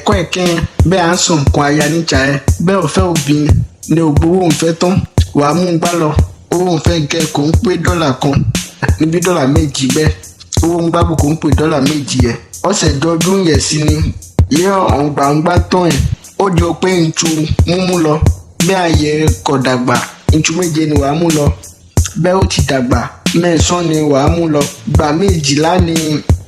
ẹ̀kọ́ ẹ̀kẹ́ bẹ́ẹ̀ à ń sùn nǹkan aya níjà ẹ bẹ́ẹ̀ ò fẹ́ obìnrin ni ògbówó òun fẹ́ tán wàá mú un gbá lọ owó òun fẹ́ gẹ kò ń pé $1 kan níbi $2 bẹ́ẹ̀ owó ń gbábò kò ń pè $2 yẹ ọ̀sẹ̀ dọ́dún yẹ̀ sí ni yẹ ọ̀ngbàǹgbà tán ẹ̀ ó jọ pé ntú múmú lọ bẹ́ẹ̀ àyẹ kọ̀ dàgbà ntú 7 ni wàá mú lọ bẹ́ẹ̀ ó ti dàgbà 9 ni wàá mú lọ gbà 12 ni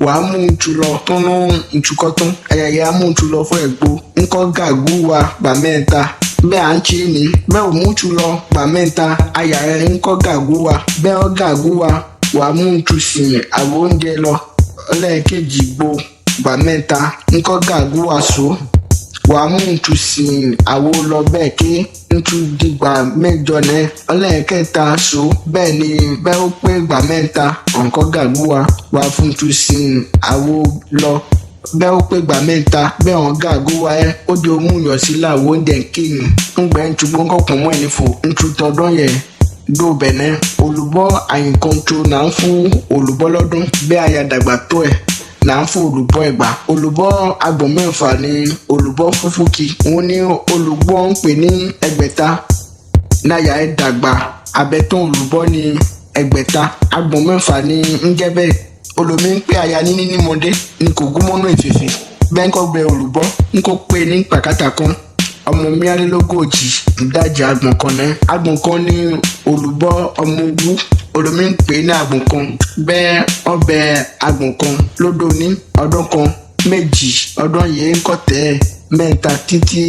wàá mú ntú lọ tọ́nú ntú kọ́tún ayẹyẹ á mú ntú lọ fún ẹ̀gbó ńkọ́ gàgú wa gbà 3 bẹ́ẹ̀ à ń ṣe ni bẹ́ẹ̀ ò mú ntú lọ gbà 3 ayẹyẹ ńkọ́ gàgú wa bẹ́ẹ̀ ó gàgú wa wàá mú ntú sìn àwọn oúnjẹ lọ ọlẹ́ẹ̀kejì gbó gbà 3 ńkọ́ gàgú wa so wàá mú ntú sìn àwo lọ bẹ́ẹ̀ kí ntú dìgbà 8 náà ọlẹ́ẹ̀kẹta so bẹ́ẹ̀ ni bẹ́ẹ̀ ó pé gbà 3 ọ̀nkọ́ gàgú wa wàá fún ntú sìn àwo lọ bẹ́ẹ̀ ó pé gbà 3 bẹ́ẹ̀ ọ̀n gàgú wa ẹ́ ó di omú yọ̀ sí làwọ̀ oúnjẹ kéyìn ńgbẹ́ ntú gbọ́ngàn pọ̀ mọ́ ẹni fò ntú tọdún yẹ dó bẹ̀nẹ́ olùbọ́ àyìnkọ́ntó náà ń fún olùbọ́ lọ́dún bẹ́ẹ̀ àyàdàgbà tó ẹ̀ là ń fún olùbọ́ ẹ̀gbà olùbọ́ agbọ̀n 6 ni olùbọ́ fúfúkì òun ní olùbọ́ ń pè ní ẹgbẹ̀ta náyà ẹ̀ dàgbà abẹ́tán olùbọ́ ní ẹgbẹ̀ta agbọ̀n 6 ni ń jẹ́ bẹ́ẹ̀ olómi ń pè aya níní nímọdé ní kò gúnmọ́nú ìfèfè bẹ́ẹ̀ ń kọ́ gbẹ olùbọ́ ń kó pè ní pàkátà kan ọmọ 40 ìdajì agbọ̀n kan náà agbọ̀n kan ní olùbọ́ ọmọ ogún olómi ń pè ní agbọ̀n kan bẹ́ẹ̀ ọbẹ̀ agbọ̀n kan lódò ní ọdún kan 2 ọdún yìí ń kọ̀tẹ́ 3 títí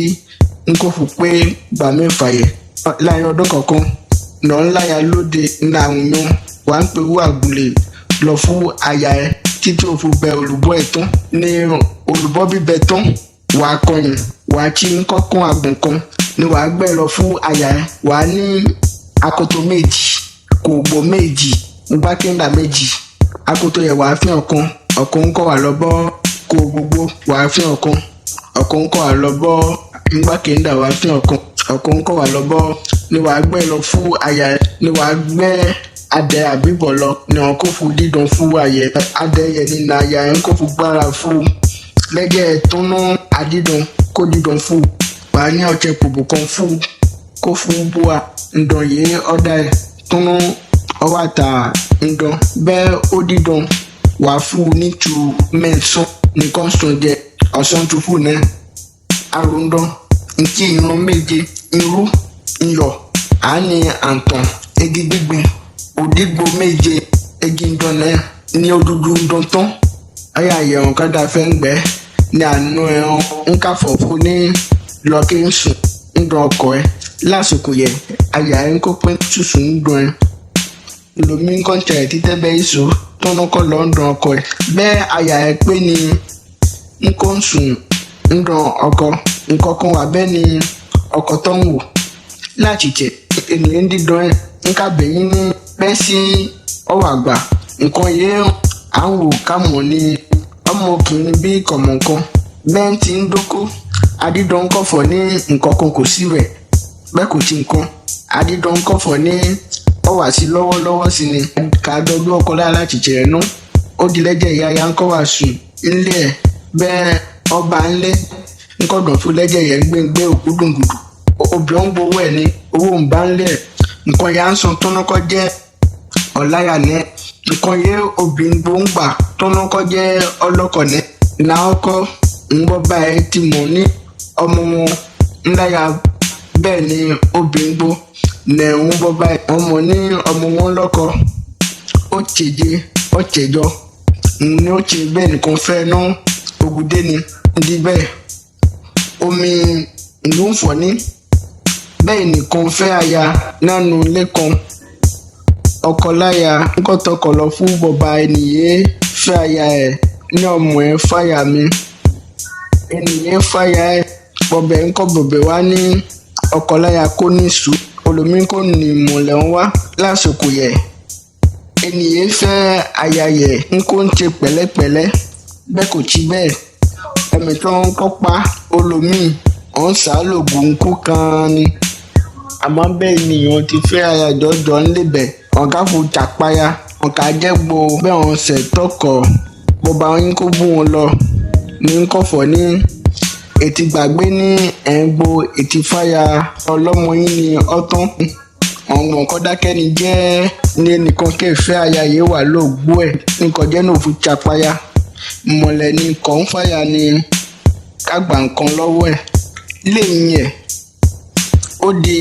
ń kó fún pé gbà 6 yẹ láàrin ọdún kọ̀ọ̀kan náà ńláya lóde ńlá àwọn yan wàá ń pè wú àgùlè lọ fún aya ẹ títí ó fi bẹ olùbọ́ ẹ̀ tán ní olùbọ́ bíbẹ tán wàá kọyìn wàá tí ń kọ́kọ́ agbọ̀n kan ni wàá gbẹ́ lọ fún aya ẹ wàá ní akoto 2 kò gbọ́ 2 ngbákẹ́ńdà 2 akoto yẹ wàá fi ọ̀kan ń kọ́ wà lọ́bọ́ kó gbogbo wàá fi ọ̀kan ń kọ́ wà lọ́bọ́ ngbákẹ́ńdà wàá fi ọ̀kan ń kọ́ wà lọ́bọ́ ni wàá gbẹ́ lọ fún aya ẹ ni wàá gbẹ́ adẹ àbíbọ̀ lọ ni wọn kò fún dídán fún ayẹ adẹ yẹ ní na aya ẹ ń kò fún gbára fún lẹ́gẹ̀ tó ná adídán kó dídán fún wàá ní ọ̀chẹ́ pòbò kan fún kó fún bua ǹdàn yìí ọ̀dà ẹ̀ tó ná ọwọ́ àtà ǹdàn bẹ́ẹ̀ ó dídán wàá fún ní tu 9 nìkan sùn jẹ ọ̀sán tó fún náà àrùndán nkí irun 7 irú iyọ̀ àání àǹtàn egi gbígbìn òdìgbò 7 egi ǹdàn náà ní òdúdú ǹdàn tán ayé àyẹ̀wò kádà fẹ́ ń gbẹ́ ní àánú ẹran ń káfọ̀ fún ní lọ́kì ń sùn ń dán ọkọ̀ ẹ lásìkò yẹ àyà ẹ ń kó pé tútù ń dán ẹ lomi ń kọ́ńtà ẹ títẹ́ bẹ́ẹ̀ ìṣó tọ́nà kọ́ lọ́ ń dán ọkọ̀ ẹ bẹ́ẹ̀ àyà ẹ pé ní ń kó ń sùn ń dán ọkọ̀ nǹkan kan wà bẹ́ẹ̀ ni ọkọ̀ tó ń wò láti jẹ ènìyàn dídán ẹ ń kábẹ̀yìn ní bẹ́ẹ̀ sí ọwọ́ àgbà nǹkan yẹn à ń wò ká mọ̀ ní ọmọkùnrin bí kọ̀mọ̀kan bẹ́ẹ̀ ti ń dókó adídán kọ̀fọ̀ ní nǹkan kan kò sí rẹ̀ bẹ́ẹ̀ kò sí nǹkan adídán kọ̀fọ̀ ní ọwà sí lọ́wọ́lọ́wọ́ sí ni kàádọ́gbé ọkọ̀ lára láti jẹ̀rẹ̀ náà ó di lẹ́jẹ̀ ìyá ya ń kọ́ wà sùn nílé ẹ̀ bẹ́ẹ̀ ọba ńlẹ́ nǹkan dùn fún lẹ́jẹ̀ yẹn gbé òkú dùngùdù obìnrin ń gbowó ẹ̀ ní owó ń bá ńlẹ̀ nǹkan ya ń san tọ́nàkọ́ jẹ́ ọ̀láyà ní nǹkan yẹ obìnrin gbó ń gbà tọ́nàkọ́ jẹ́ ọlọ́kọ̀ọ́nẹ́ náà ọkọ̀ ń bọ́ báyìí ti mọ̀ ní ọmọ wọn ńláyà bẹ́ẹ̀ ni obìnrin gbó nẹ̀ ń bọ́ báyìí ọmọ ní ọmọ wọn lọ́kọ ó tẹ̀jẹ̀ ó tẹ̀jọ ní ó tẹ̀ bẹ́ẹ̀ nìkan fẹ́ ná ògùdé ni ndí bẹ́ẹ̀ omi ìlú ń fọ̀ ní bẹ́ẹ̀ nìkan fẹ́ aya nánú lẹ́kan ọkọ láya ńkọ́tọkọ̀ lọ fún bọ̀bá ẹnìyẹ fẹ́ aya ẹ̀ ní ọmọ ẹ̀ fáyà mi ẹnìyẹ fáyà ẹ̀ bọ̀bẹ̀ ńkọ́ bọ̀bẹ̀ wá ní ọkọ láya kó ní sùn olómi kò ní ìmọ̀lẹ̀ ń wá lásìkò yẹ ẹnìyẹ fẹ́ aya yẹ ńkó ń ṣe pẹ̀lẹ́pẹ̀lẹ́ bẹ́ẹ̀ kò tí bẹ́ẹ̀ ẹ̀mí tó ń kọ́pa olómi ọ̀n sàálògùn ńkú kan ni àmọ́ bẹ́ẹ̀ ènìyàn ti fẹ́ aya jọjọ ńlẹ̀bẹ̀ ọ̀gá fò jàpáyà ọ̀gá jẹ́gbó bẹ́ẹ̀ wọ́n sẹ̀ tọkọ̀ bọ́ba yín kó bú wọn lọ ní kọ̀fọ̀ ní ètí gbàgbé ní ẹ̀ǹgbò ètí fáyà ọlọ́mọ yín ní ọ̀tán ọ̀gbọ̀n kọ́dákẹ́ni jẹ́ ní ẹnìkan kẹfẹ́ aya yìí wà lóògbó ẹ̀ nǹkan jẹ́ náà fún chapaya mọ̀lẹ́ ní kàn fáyà ní kágbà nǹkan lọ́wọ́ ẹ̀ lẹ́yìn ẹ̀ ó di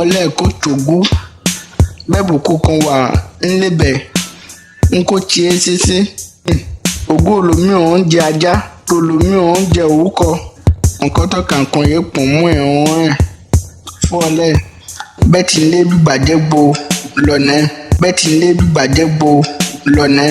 ọlẹ́ẹ̀kọ́ tògú bẹ́ẹ̀bù kó kan wà ńlẹ́bẹ̀ ńkó tiẹ́ sísí ògú olómìíràn ń jẹ ajá olómìíràn ń jẹ òwúkọ nǹkan tó kàǹkan yìí pọ̀ mọ́ ẹ̀wọ̀n ẹ̀ fún ọlẹ́ bẹ́ẹ̀ tí ń lé gbígbàjẹ́ gbo lọ́nà bẹ́ẹ̀ tí ń lé gbígbàjẹ́ gbo lọ́nà.